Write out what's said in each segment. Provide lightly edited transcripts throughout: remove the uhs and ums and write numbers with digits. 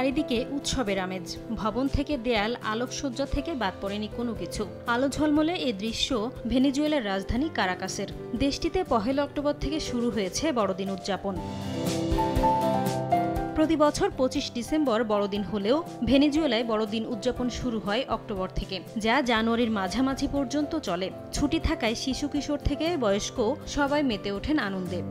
চারিদিকে উৎসবের আমেজ। ভবন থেকে দেয়াল, আলোকসজ্জা থেকে বাদ পড়েনি কোনো কিছু। আলো ঝলমলে এই দৃশ্য ভেনেজুয়েলার রাজধানী কারাকাসের। দেশটিতে ১ অক্টোবর থেকে শুরু হয়েছে বড়দিন উদযাপন। প্রতি বছর ২৫ ডিসেম্বর বড়দিন হলেও ভেনেজুয়েলায় বড়দিন উদযাপন শুরু হয় অক্টোবর থেকে, যা জানুয়ারির মাঝামাঝি পর্যন্ত চলে। ছুটি থাকায় শিশু কিশোর থেকে বয়স্ক সবাই মেতে ওঠেন আনন্দে।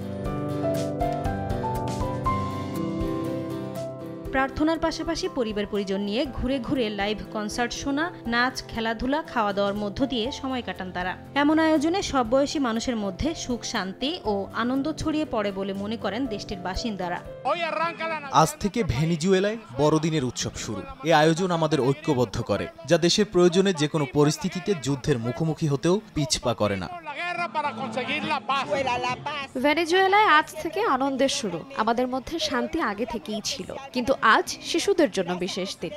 প্রার্থনার পাশাপাশি পরিবার পরিজন নিয়ে ঘুরে ঘুরে লাইভ কনসার্ট শোনা, নাচ, খেলাধুলা, খাওয়া দাওয়ার মধ্য দিয়ে সময় কাটান তারা। এমন আয়োজনে সব বয়সী মানুষের মধ্যে সুখ, শান্তি ও আনন্দ ছড়িয়ে পড়ে বলে মনে করেন দেশটির বাসিন্দারা। আজ থেকে ভেনেজুয়েলায় বড়দিনের উৎসব শুরু। এই আয়োজন আমাদের ঐক্যবদ্ধ করে, যা দেশের প্রয়োজনে যে কোনো পরিস্থিতিতে যুদ্ধের মুখোমুখি হতেও পিছপা করে না। ভেনেজুয়েলায় আজ থেকে আনন্দের শুরু। আমাদের মধ্যে শান্তি আগে থেকেই ছিল, কিন্তু আজ শিশুদের জন্য বিশেষ দিন।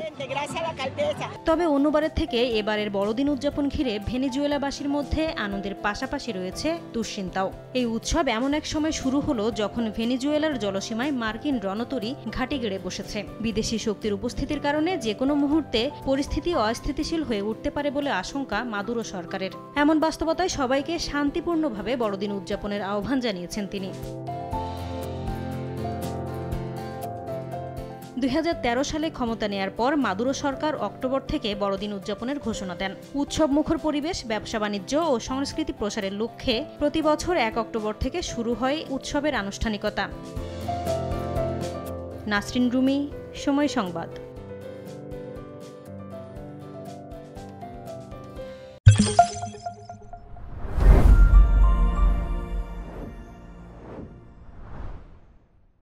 তবে অন্যবারের থেকে এবারের বড়দিন উদযাপন ঘিরে ভেনেজুয়েলাবাসীর মধ্যে আনন্দের পাশাপাশি রয়েছে দুশ্চিন্তাও। এই উৎসব এমন এক সময় শুরু হলো যখন ভেনেজুয়েলার জলসীমায় মার্কিন রণতরী ঘাঁটি গেড়ে বসেছে। বিদেশি শক্তির উপস্থিতির কারণে যে কোনো মুহূর্তে পরিস্থিতি অস্থিতিশীল হয়ে উঠতে পারে বলে আশঙ্কা মাদুরো সরকারের। এমন বাস্তবতায় সবাইকে শান্তিপূর্ণভাবে বড়দিন উদযাপনের আহ্বান জানিয়েছেন তিনি। ২০১৩ সালে ক্ষমতা নেয়ার পর মাদুরো সরকার অক্টোবর থেকে বড়দিন উদযাপনের ঘোষণা দেন। উৎসব মুখর পরিবেশ, ব্যবসা বাণিজ্য ও সংস্কৃতি প্রসারের লক্ষ্যে প্রতি বছর ১ অক্টোবর থেকে শুরু হয় উৎসবের আনুষ্ঠানিকতা। নাসরিন রুমি, সময় সংবাদ।